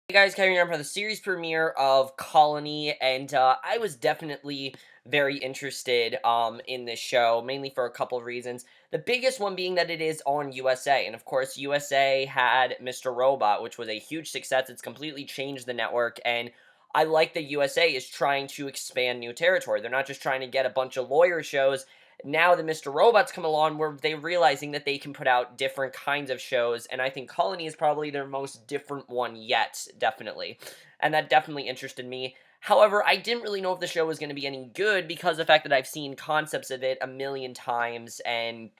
Hey guys, Kevin here for the series premiere of Colony, and I was definitely very interested in this show, mainly for a couple of reasons. The biggest one being that it is on USA, and of course, USA had Mr. Robot, which was a huge success. It's completely changed the network, and I like that USA is trying to expand new territory. They're not just trying to get a bunch of lawyer shows. Now that Mr. Robot's come along, where they're realizing that they can put out different kinds of shows, and I think Colony is probably their most different one yet, definitely. And that definitely interested me. However, I didn't really know if the show was going to be any good because of the fact that I've seen concepts of it a million times, and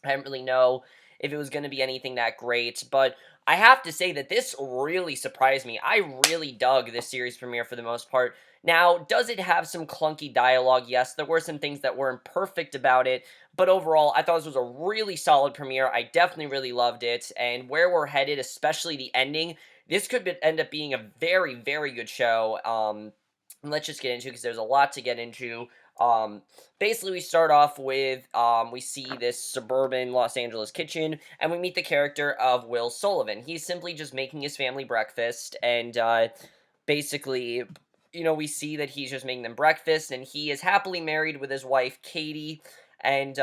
I didn't really know if it was going to be anything that great. But I have to say that this really surprised me. I really dug this series premiere for the most part. Now, does it have some clunky dialogue? Yes, there were some things that weren't perfect about it, but overall, I thought this was a really solid premiere. I definitely really loved it, and where we're headed, especially the ending, this could end up being a very, very good show. And let's just get into it because there's a lot to get into. Um, Basically, we start off with we see this suburban Los Angeles kitchen, and we meet the character of Will Sullivan. He's simply just making his family breakfast, and basically, we see that he's just making them breakfast, and he is happily married with his wife, Katie, and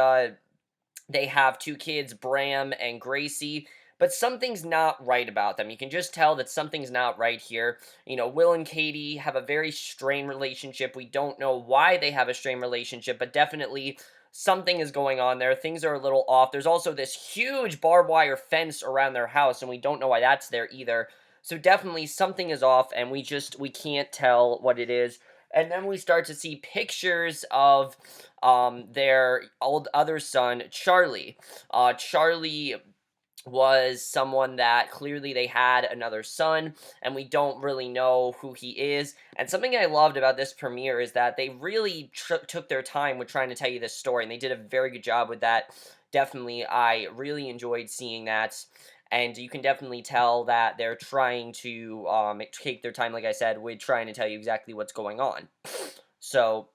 they have two kids, Bram and Gracie. But something's not right about them. You can just tell that something's not right here. Will and Katie have a very strained relationship. We don't know why they have a strained relationship, but definitely something is going on there. Things are a little off. There's also this huge barbed wire fence around their house, and we don't know why that's there either. So definitely something is off, and we can't tell what it is. And then we start to see pictures of their old other son, Charlie. Charlie was someone that clearly they had another son, and we don't really know who he is. And something I loved about this premiere is that they really took their time with trying to tell you this story, and they did a very good job with that. Definitely, I really enjoyed seeing that. And you can definitely tell that they're trying to take their time, like I said, with trying to tell you exactly what's going on. So,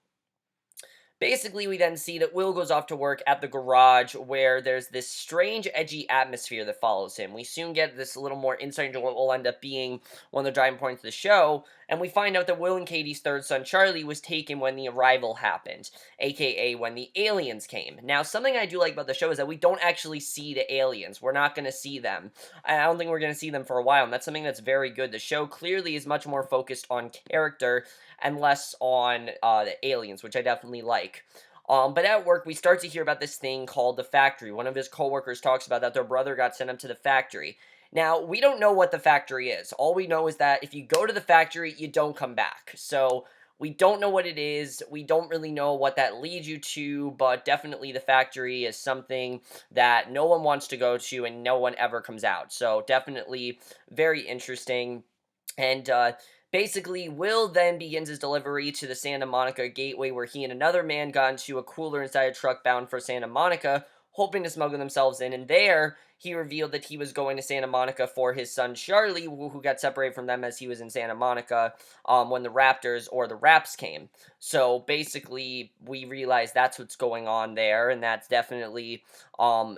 basically, we then see that Will goes off to work at the garage where there's this strange, edgy atmosphere that follows him. We soon get this a little more insight into what will end up being one of the driving points of the show, and we find out that Will and Katie's third son, Charlie, was taken when the arrival happened, aka when the aliens came. Now, something I do like about the show is that we don't actually see the aliens. We're not going to see them. I don't think we're going to see them for a while, and that's something that's very good. The show clearly is much more focused on character and less on the aliens, which I definitely like. But at work, we start to hear about this thing called the factory. One of his coworkers talks about that their brother got sent up to the factory. Now, we don't know what the factory is. All we know is that if you go to the factory, you don't come back. So, we don't know what it is. We don't really know what that leads you to, but definitely the factory is something that no one wants to go to and no one ever comes out. So, definitely very interesting. And basically, Will then begins his delivery to the Santa Monica Gateway, where he and another man got into a cooler inside a truck bound for Santa Monica, hoping to smuggle themselves in. And there, he revealed that he was going to Santa Monica for his son Charlie, who got separated from them as he was in Santa Monica when the Raptors or the Raps came. So basically, we realize that's what's going on there, and that's definitely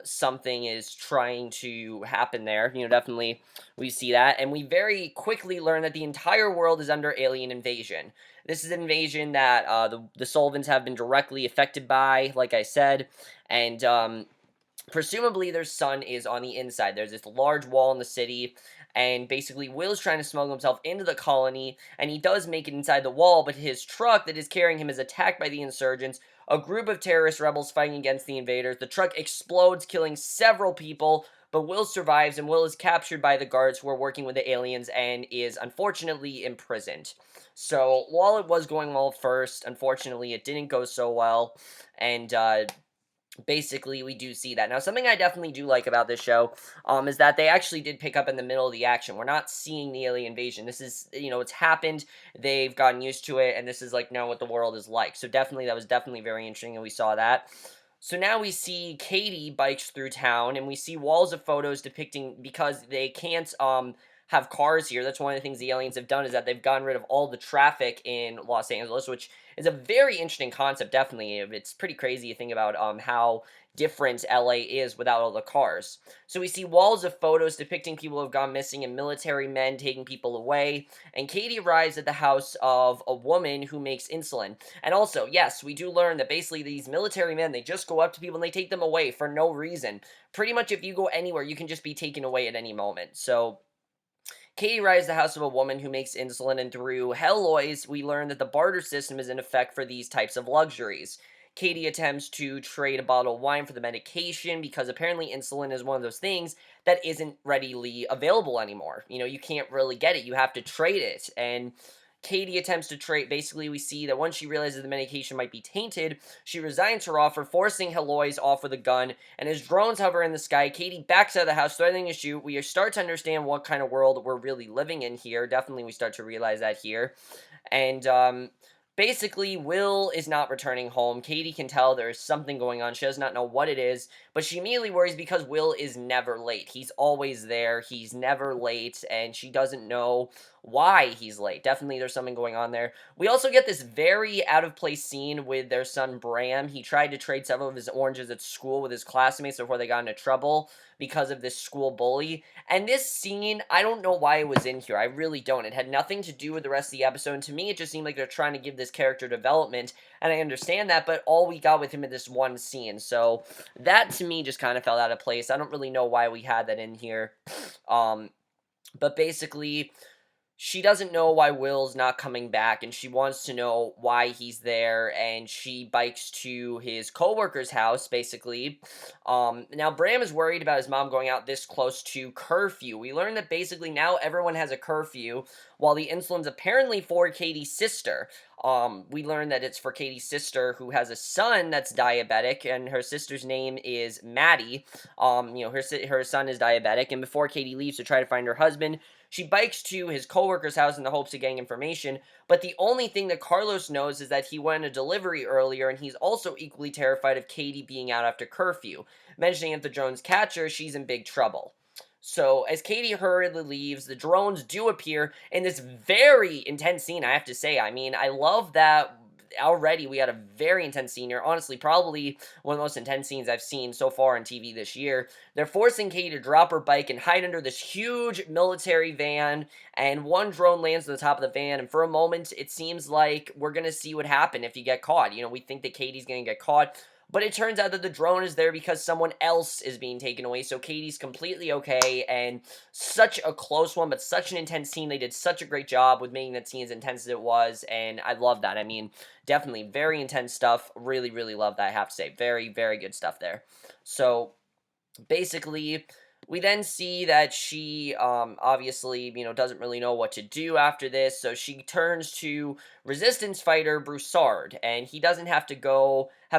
something is trying to happen there. Definitely we see that, and we very quickly learn that the entire world is under alien invasion. This is an invasion that the Sullivans have been directly affected by, like I said, and presumably their son is on the inside. There's this large wall in the city, and basically Will's trying to smuggle himself into the colony, and he does make it inside the wall, but his truck that is carrying him is attacked by the insurgents, a group of terrorist rebels fighting against the invaders. The truck explodes, killing several people, but Will survives, and Will is captured by the guards who are working with the aliens and is unfortunately imprisoned. So, while it was going well first, unfortunately it didn't go so well, and basically we do see that. Now, something I definitely do like about this show is that they actually did pick up in the middle of the action. We're not seeing the alien invasion. This is, it's happened, they've gotten used to it, and this is like now what the world is like. So definitely, that was definitely very interesting, and we saw that. So now we see Katie bikes through town, and we see walls of photos depicting, because they can't have cars here. That's one of the things the aliens have done, is that they've gotten rid of all the traffic in Los Angeles, which is a very interesting concept, definitely. It's pretty crazy to think about how different LA is without all the cars. So we see walls of photos depicting people who have gone missing and military men taking people away. And Katie arrives at the house of a woman who makes insulin. And also, yes, we do learn that basically these military men, they just go up to people and they take them away for no reason. Pretty much if you go anywhere, you can just be taken away at any moment. So Katie arrives at the house of a woman who makes insulin, and through Helloys, we learn that the barter system is in effect for these types of luxuries. Katie attempts to trade a bottle of wine for the medication because apparently insulin is one of those things that isn't readily available anymore. You can't really get it. You have to trade it. And Katie attempts to trade. Basically, we see that once she realizes the medication might be tainted, she resigns her offer, forcing Heloise off with a gun. And as drones hover in the sky, Katie backs out of the house, threatening to shoot. We start to understand what kind of world we're really living in here. Definitely, we start to realize that here. And basically, Will is not returning home. Katie can tell there's something going on. She does not know what it is, but she immediately worries because Will is never late. He's always there. He's never late, and she doesn't know why he's late. Definitely there's something going on there. We also get this very out of place scene with their son Bram. He tried to trade several of his oranges at school with his classmates before they got into trouble because of this school bully. And this scene, I don't know why it was in here. I really don't. It had nothing to do with the rest of the episode. And to me, it just seemed like they're trying to give this character development. And I understand that, but all we got with him in this one scene. So that to me just kind of fell out of place. I don't really know why we had that in here. But basically, she doesn't know why Will's not coming back, and she wants to know why he's there, and she bikes to his coworker's house, basically. Now, Bram is worried about his mom going out this close to curfew. We learn that basically now everyone has a curfew, while the insulin's apparently for Katie's sister. We learn that it's for Katie's sister, who has a son that's diabetic, and her sister's name is Maddie. Her son is diabetic, and before Katie leaves to try to find her husband, she bikes to his coworker's house in the hopes of getting information, but the only thing that Carlos knows is that he went on a delivery earlier, and he's also equally terrified of Katie being out after curfew, mentioning if the drones catch her, she's in big trouble. So, as Katie hurriedly leaves, the drones do appear in this very intense scene, I have to say. I mean, I love that already we had a very intense scene here. Honestly, probably one of the most intense scenes I've seen so far on TV this year. They're forcing Katie to drop her bike and hide under this huge military van, and one drone lands on the top of the van, and for a moment, it seems like we're going to see what happens if you get caught. We think that Katie's going to get caught, but it turns out that the drone is there because someone else is being taken away, so Katie's completely okay, and such a close one, but such an intense scene. They did such a great job with making that scene as intense as it was, and I love that. I mean, definitely very intense stuff. Really, really love that, I have to say. Very, very good stuff there. So, basically, we then see that she, obviously, doesn't really know what to do after this, so she turns to resistance fighter Broussard, and he doesn't have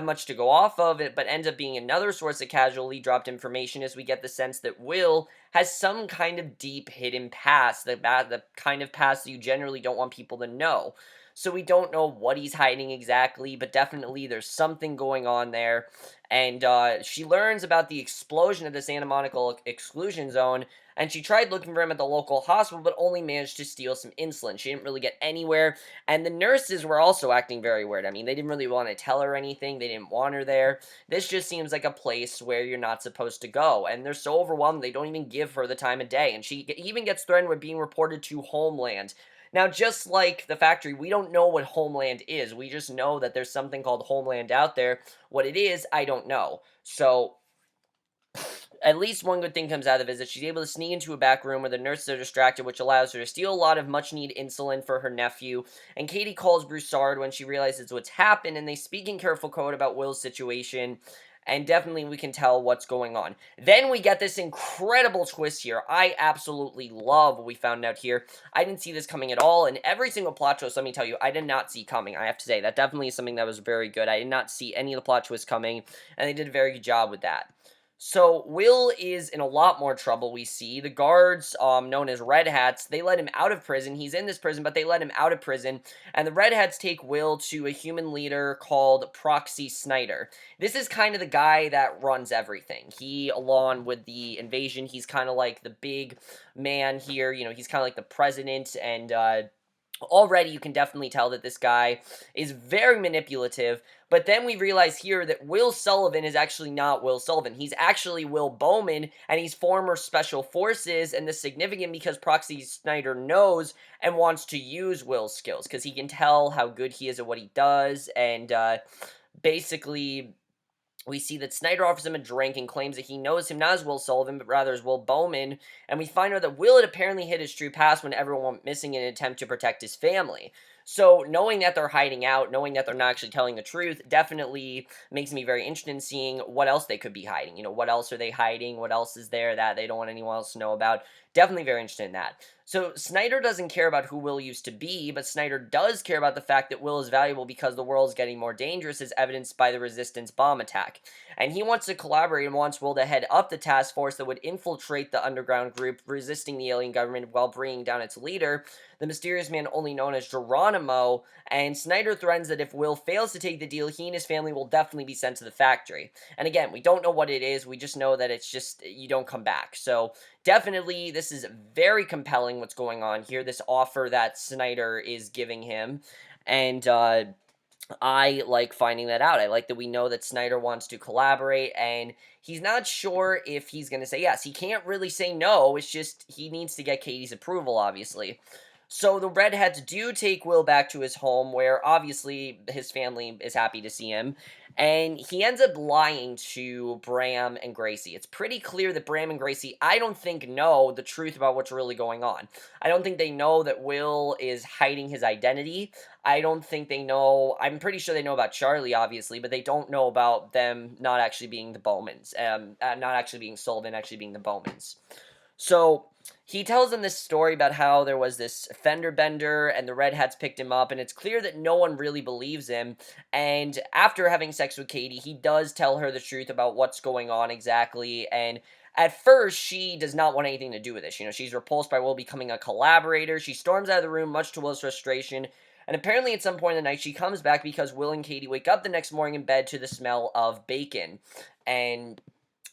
much to go off of it, but ends up being another source of casually dropped information, as we get the sense that Will has some kind of deep hidden past, the kind of past that you generally don't want people to know. So we don't know what he's hiding exactly, but definitely there's something going on there. And she learns about the explosion of the Santa Monica exclusion zone, and she tried looking for him at the local hospital, but only managed to steal some insulin. She didn't really get anywhere, and the nurses were also acting very weird. I mean, they didn't really want to tell her anything. They didn't want her there. This just seems like a place where you're not supposed to go, and they're so overwhelmed they don't even give her the time of day, and she even gets threatened with being reported to Homeland. Now, just like the factory, we don't know what Homeland is. We just know that there's something called Homeland out there. What it is, I don't know. So, at least one good thing comes out of it is that she's able to sneak into a back room where the nurses are distracted, which allows her to steal a lot of much-needed insulin for her nephew. And Katie calls Broussard when she realizes what's happened, and they speak in careful code about Will's situation. And definitely we can tell what's going on. Then we get this incredible twist here. I absolutely love what we found out here. I didn't see this coming at all, and every single plot twist, let me tell you, I did not see coming. I have to say, that definitely is something that was very good. I did not see any of the plot twists coming, and they did a very good job with that. So Will is in a lot more trouble. We see the guards, known as Red Hats, they let him out of prison. He's in this prison, but they let him out of prison. And the Red Hats take Will to a human leader called Proxy Snyder. This is kind of the guy that runs everything. He, along with the invasion, he's kind of like the big man here. He's kind of like the president, and already you can definitely tell that this guy is very manipulative. But then we realize here that Will Sullivan is actually not Will Sullivan. He's actually Will Bowman, and he's former Special Forces, and this is significant because Proxy Snyder knows and wants to use Will's skills, because he can tell how good he is at what he does, and basically we see that Snyder offers him a drink and claims that he knows him not as Will Sullivan, but rather as Will Bowman, and we find out that Will had apparently hid his true past when everyone went missing in an attempt to protect his family. So, knowing that they're hiding out, knowing that they're not actually telling the truth, definitely makes me very interested in seeing what else they could be hiding. What else are they hiding? What else is there that they don't want anyone else to know about? Definitely very interested in that. So, Snyder doesn't care about who Will used to be, but Snyder does care about the fact that Will is valuable because the world is getting more dangerous, as evidenced by the Resistance bomb attack. And he wants to collaborate and wants Will to head up the task force that would infiltrate the underground group resisting the alien government while bringing down its leader, the mysterious man only known as Geronimo. And Snyder threatens that if Will fails to take the deal, he and his family will definitely be sent to the factory. And again, we don't know what it is, we just know that it's just, you don't come back. So, definitely, this is very compelling what's going on here, this offer that Snyder is giving him. And, I like finding that out. I like that we know that Snyder wants to collaborate, and he's not sure if he's going to say yes. He can't really say no. It's just he needs to get Katie's approval, obviously. So the Redheads do take Will back to his home, where obviously his family is happy to see him, and he ends up lying to Bram and Gracie. It's pretty clear that Bram and Gracie, I don't think, know the truth about what's really going on. I don't think they know that Will is hiding his identity. I don't think they know. I'm pretty sure they know about Charlie, obviously, but they don't know about them not actually being the Bowmans, not actually being Sullivan, actually being the Bowmans. So he tells them this story about how there was this fender bender and the Red Hats picked him up, and it's clear that no one really believes him. And after having sex with Katie, he does tell her the truth about what's going on exactly. And at first, she does not want anything to do with this. She's repulsed by Will becoming a collaborator. She storms out of the room, much to Will's frustration. And apparently, at some point in the night, she comes back because Will and Katie wake up the next morning in bed to the smell of bacon. And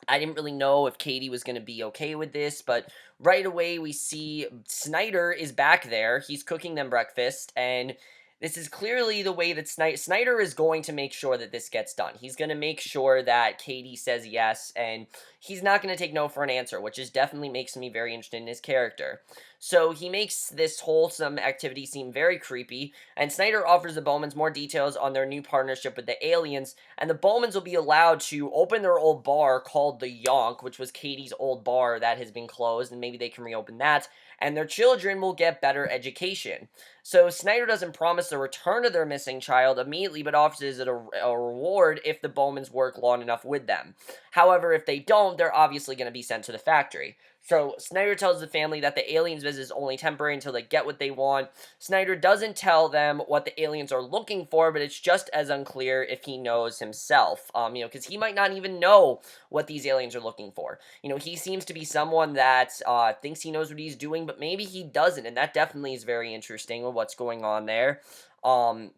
I didn't really know if Katie was going to be okay with this, but right away we see Snyder is back there. He's cooking them breakfast, and this is clearly the way that Snyder is going to make sure that this gets done. He's going to make sure that Katie says yes, and he's not going to take no for an answer, which is definitely makes me very interested in his character. So he makes this wholesome activity seem very creepy, and Snyder offers the Bowmans more details on their new partnership with the aliens, and the Bowmans will be allowed to open their old bar called the Yonk, which was Katie's old bar that has been closed, and maybe they can reopen that, and their children will get better education. So Snyder doesn't promise the return of their missing child immediately, but offers it a reward if the Bowmans work long enough with them. However, if they don't, they're obviously going to be sent to the factory. So Snyder tells the family that the aliens visit is only temporary until they get what they want. Snyder doesn't tell them what the aliens are looking for, but it's just as unclear if he knows himself. Because he might not even know what these aliens are looking for. He seems to be someone that thinks he knows what he's doing, but maybe he doesn't, and that definitely is very interesting with what's going on there. And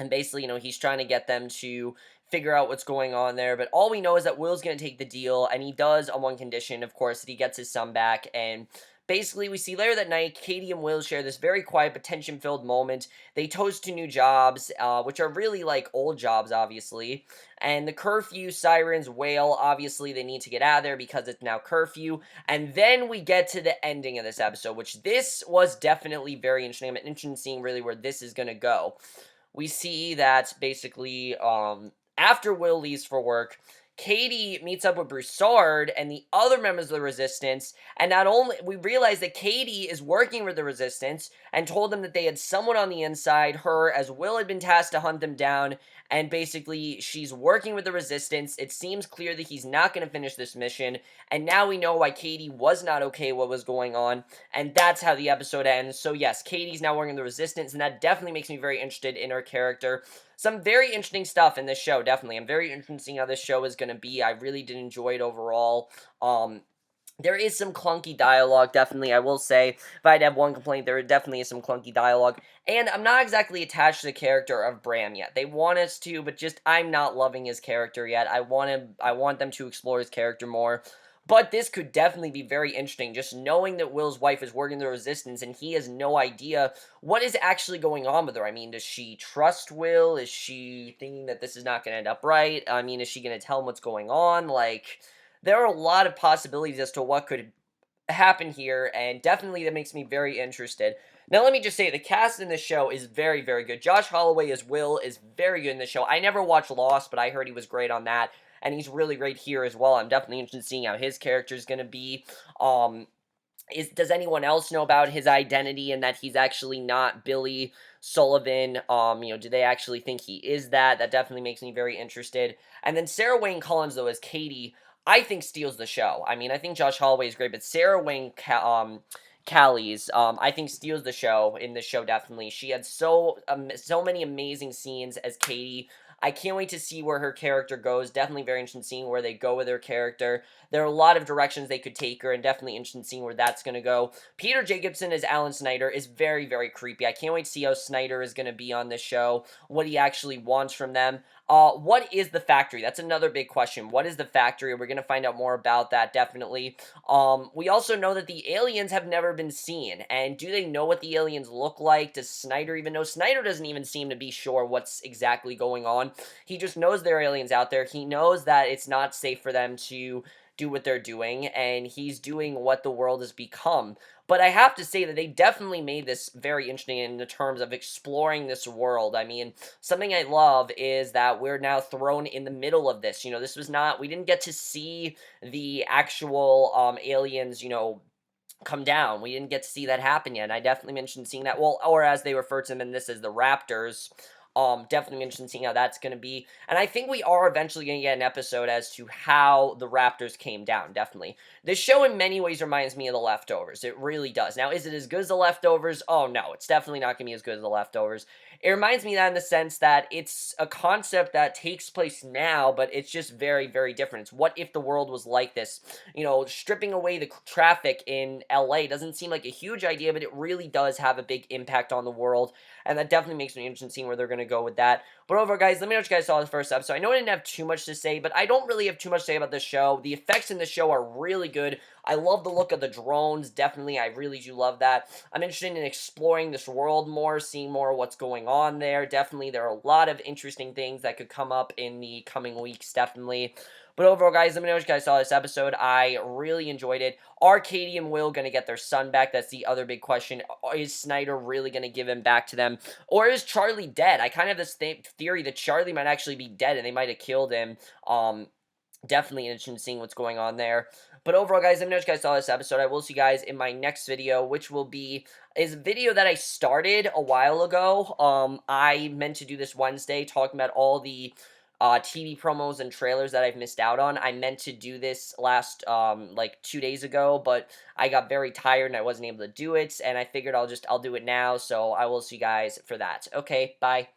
basically, he's trying to get them to figure out what's going on there, but all we know is that Will's going to take the deal, and he does on one condition, of course, that he gets his son back. And basically, we see later that night, Katie and Will share this very quiet but tension-filled moment. They toast to new jobs, which are really like old jobs, obviously, and the curfew sirens wail. Obviously, they need to get out of there because it's now curfew. And then we get to the ending of this episode, which this was definitely very interesting. I'm interested in seeing really where this is going to go. We see that basically, after Will leaves for work, Katie meets up with Broussard and the other members of the Resistance, and not only, we realize that Katie is working with the Resistance and told them that they had someone on the inside, her, as Will had been tasked to hunt them down, and basically, she's working with the Resistance. It seems clear that he's not going to finish this mission, and now we know why Katie was not okay what was going on, and that's how the episode ends. So yes, Katie's now working with the Resistance, and that definitely makes me very interested in her character. Some very interesting stuff in this show, definitely. I'm very interested in seeing how this show is going going to be. I really did enjoy it overall. There is some clunky dialogue, definitely, I will say. If I had to have one complaint, there definitely is some clunky dialogue. And I'm not exactly attached to the character of Bram yet. They want us to, but just I'm not loving his character yet. I want them to explore his character more. But this could definitely be very interesting, just knowing that Will's wife is working the Resistance and he has no idea what is actually going on with her. I mean, does she trust Will? Is she thinking that this is not going to end up right? I mean, is she going to tell him what's going on? Like, there are a lot of possibilities as to what could happen here, and definitely that makes me very interested. Now, let me just say, the cast in this show is very, very good. Josh Holloway as Will is very good in the show. I never watched Lost, but I heard he was great on that, and he's really great here as well. I'm definitely interested in seeing how his character is going to be. Um, does anyone else know about his identity and that he's actually not Billy Sullivan? Do they actually think he is that? That definitely makes me very interested. And then Sarah Wayne Collins, though, as Katie, I think steals the show. I mean, I think Josh Holloway is great, but Sarah Wayne Callies, I think steals the show in this show, definitely. She had so many amazing scenes as Katie. I can't wait to see where her character goes. Definitely very interested in seeing where they go with her character. There are a lot of directions they could take her, and definitely interested in seeing where that's going to go. Peter Jacobson as Alan Snyder is very, very creepy. I can't wait to see how Snyder is going to be on this show, what he actually wants from them. What is the factory? That's another big question. What is the factory? We're going to find out more about that, definitely. We also know that the aliens have never been seen, and do they know what the aliens look like? Does Snyder even know? Snyder doesn't even seem to be sure what's exactly going on. He just knows there are aliens out there. He knows that it's not safe for them to do what they're doing, and he's doing what the world has become. But I have to say that they definitely made this very interesting in the terms of exploring this world. I mean, something I love is that we're now thrown in the middle of this. This was not, we didn't get to see the actual aliens, come down. We didn't get to see that happen yet. And I definitely mentioned seeing that. Well, or as they refer to them in this as the Raptors. Definitely interested in seeing how that's going to be. And I think we are eventually going to get an episode as to how the Raptors came down, definitely. This show in many ways reminds me of The Leftovers. It really does. Now, is it as good as The Leftovers? Oh, no, it's definitely not going to be as good as The Leftovers. It reminds me of that in the sense that it's a concept that takes place now, but it's just very, very different. It's what if the world was like this? Stripping away the traffic in LA doesn't seem like a huge idea, but it really does have a big impact on the world, and that definitely makes me interested in seeing where they're going to go with that. But overall, guys, let me know what you guys saw the first episode. I know I didn't have too much to say, but I don't really have too much to say about this show. The effects in the show are really good. I love the look of the drones, definitely. I really do love that. I'm interested in exploring this world more, seeing more of what's going on there. Definitely, there are a lot of interesting things that could come up in the coming weeks, definitely. But overall, guys, let me know what you guys saw this episode. I really enjoyed it. Are Katie and Will going to get their son back? That's the other big question. Is Snyder really going to give him back to them? Or is Charlie dead? I kind of have this theory that Charlie might actually be dead and they might have killed him. Definitely interested in seeing what's going on there. But overall, guys, let me know what you guys saw this episode. I will see you guys in my next video, which is a video that I started a while ago. I meant to do this Wednesday, talking about all the TV promos and trailers that I've missed out on. I meant to do this last, like 2 days ago, but I got very tired and I wasn't able to do it, and I figured I'll do it now, so I will see you guys for that. Okay, bye.